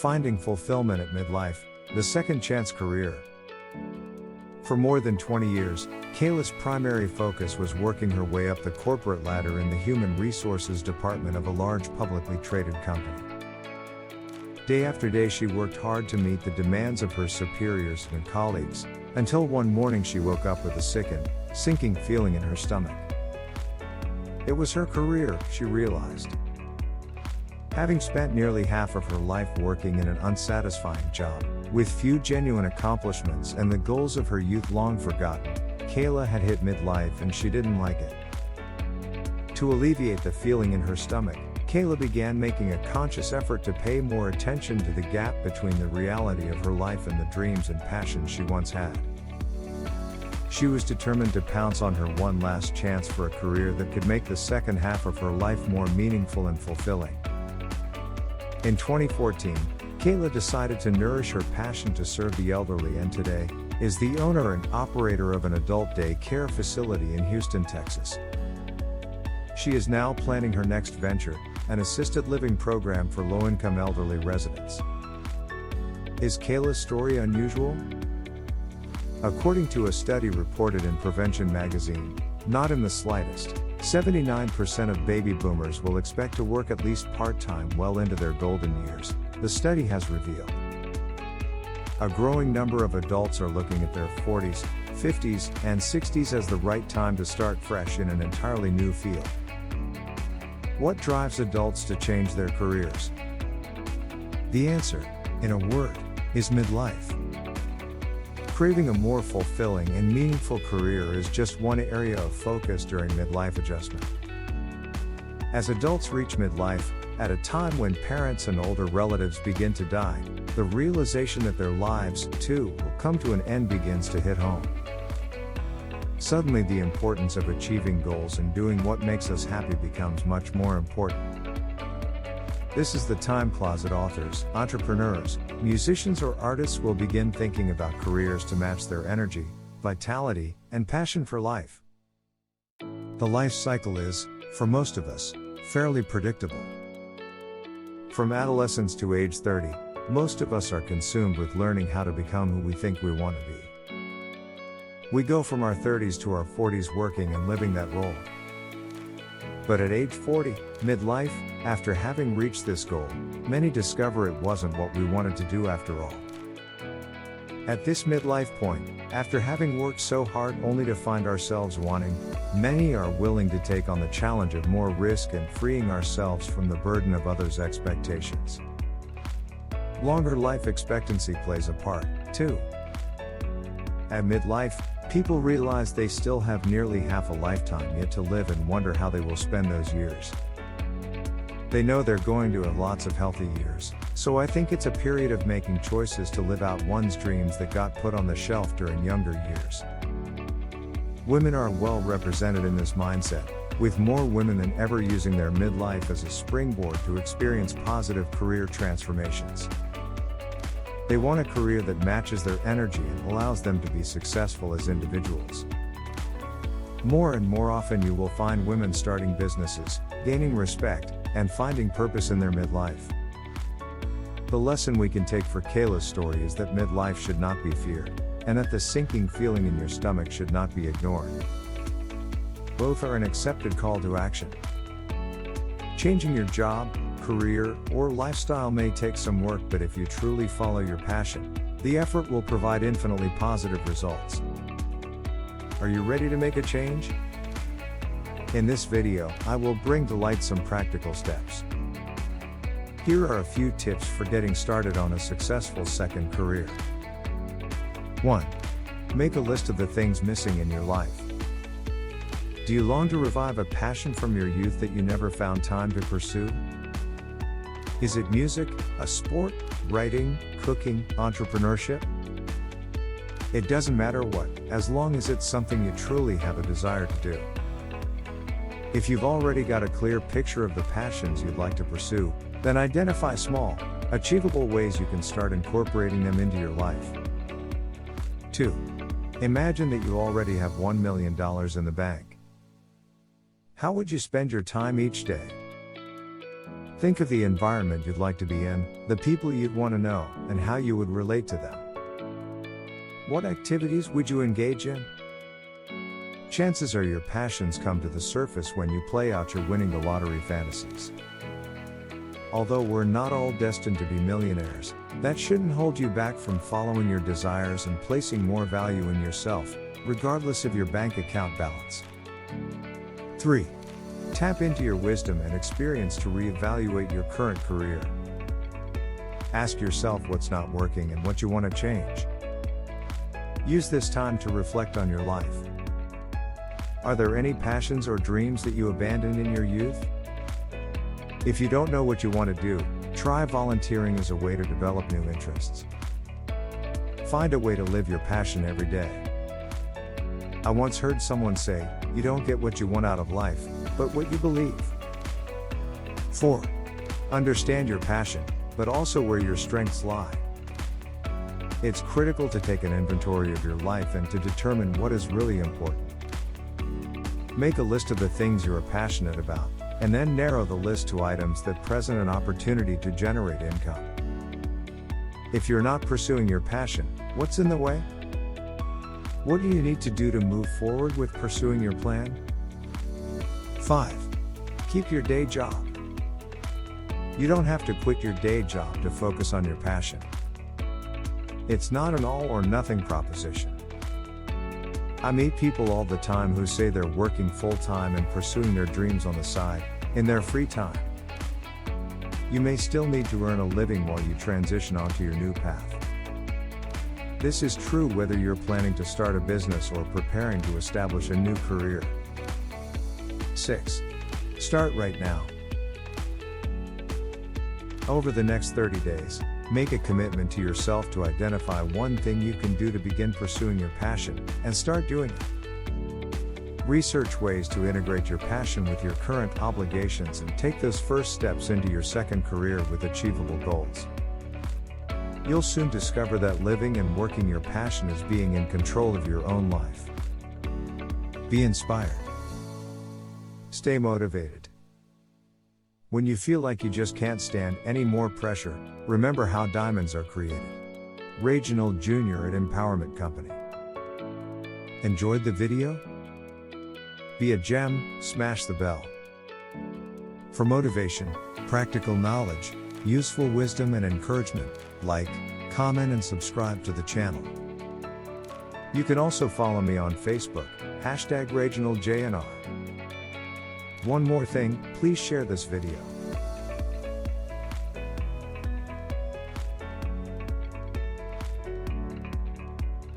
Finding Fulfillment at Midlife, the Second Chance Career. For more than 20 years, Kayla's primary focus was working her way up the corporate ladder in the human resources department of a large publicly traded company. Day after day she worked hard to meet the demands of her superiors and colleagues, until one morning she woke up with a sinking feeling in her stomach. It was her career, she realized. Having spent nearly half of her life working in an unsatisfying job, with few genuine accomplishments and the goals of her youth long forgotten, Kayla had hit midlife and she didn't like it. To alleviate the feeling in her stomach, Kayla began making a conscious effort to pay more attention to the gap between the reality of her life and the dreams and passions she once had. She was determined to pounce on her one last chance for a career that could make the second half of her life more meaningful and fulfilling. In 2014, Kayla decided to nourish her passion to serve the elderly and today is the owner and operator of an adult day care facility in Houston, Texas. She is now planning her next venture, an assisted living program for low-income elderly residents. Is Kayla's story unusual? According to a study reported in Prevention magazine, not in the slightest. 79% of baby boomers will expect to work at least part-time well into their golden years, the study has revealed. A growing number of adults are looking at their 40s, 50s, and 60s as the right time to start fresh in an entirely new field. What drives adults to change their careers? The answer, in a word, is midlife. Craving a more fulfilling and meaningful career is just one area of focus during midlife adjustment. As adults reach midlife, at a time when parents and older relatives begin to die, the realization that their lives, too, will come to an end begins to hit home. Suddenly the importance of achieving goals and doing what makes us happy becomes much more important. This is the time closet authors, entrepreneurs, musicians or artists will begin thinking about careers to match their energy, vitality, and passion for life. The life cycle is, for most of us, fairly predictable. From adolescence to age 30, most of us are consumed with learning how to become who we think we want to be. We go from our 30s to our 40s working and living that role. But at age 40, midlife, after having reached this goal, many discover it wasn't what we wanted to do after all. At this midlife point, after having worked so hard only to find ourselves wanting, many are willing to take on the challenge of more risk and freeing ourselves from the burden of others' expectations. Longer life expectancy plays a part, too. At midlife, people realize they still have nearly half a lifetime yet to live and wonder how they will spend those years. They know they're going to have lots of healthy years, so I think it's a period of making choices to live out one's dreams that got put on the shelf during younger years. Women are well represented in this mindset, with more women than ever using their midlife as a springboard to experience positive career transformations. They want a career that matches their energy and allows them to be successful as individuals. More and more often you will find women starting businesses, gaining respect, and finding purpose in their midlife. The lesson we can take for Kayla's story is that midlife should not be feared, and that the sinking feeling in your stomach should not be ignored. Both are an accepted call to action. Changing your job, career, or lifestyle may take some work, but if you truly follow your passion, the effort will provide infinitely positive results. Are you ready to make a change? In this video, I will bring to light some practical steps. Here are a few tips for getting started on a successful second career. 1. Make a list of the things missing in your life. Do you long to revive a passion from your youth that you never found time to pursue? Is it music, a sport, writing, cooking, entrepreneurship? It doesn't matter what, as long as it's something you truly have a desire to do. If you've already got a clear picture of the passions you'd like to pursue, then identify small, achievable ways you can start incorporating them into your life. 2. Imagine that you already have $1 million in the bank. How would you spend your time each day? Think of the environment you'd like to be in, the people you'd want to know, and how you would relate to them. What activities would you engage in? Chances are your passions come to the surface when you play out your winning the lottery fantasies. Although we're not all destined to be millionaires, that shouldn't hold you back from following your desires and placing more value in yourself, regardless of your bank account balance. 3. Tap into your wisdom and experience to reevaluate your current career. Ask yourself what's not working and what you want to change. Use this time to reflect on your life. Are there any passions or dreams that you abandoned in your youth? If you don't know what you want to do, try volunteering as a way to develop new interests. Find a way to live your passion every day. I once heard someone say, you don't get what you want out of life, but what you believe. 4. Understand your passion, but also where your strengths lie. It's critical to take an inventory of your life and to determine what is really important. Make a list of the things you are passionate about, and then narrow the list to items that present an opportunity to generate income. If you're not pursuing your passion, what's in the way? What do you need to do to move forward with pursuing your plan? 5. Keep your day job. You don't have to quit your day job to focus on your passion. It's not an all or nothing proposition. I meet people all the time who say they're working full-time and pursuing their dreams on the side, in their free time. You may still need to earn a living while you transition onto your new path. This is true whether you're planning to start a business or preparing to establish a new career. 6. Start right now. Over the next 30 days, make a commitment to yourself to identify one thing you can do to begin pursuing your passion, and start doing it. Research ways to integrate your passion with your current obligations and take those first steps into your second career with achievable goals. You'll soon discover that living and working your passion is being in control of your own life. Be inspired. Stay motivated. When you feel like you just can't stand any more pressure, remember how diamonds are created. Reginald Jr. at Empowerment Company. Enjoyed the video? Be a gem, smash the bell. For motivation, practical knowledge, useful wisdom and encouragement, like, comment and subscribe to the channel. You can also follow me on Facebook, #ReginaldJNR. One more thing, please share this video.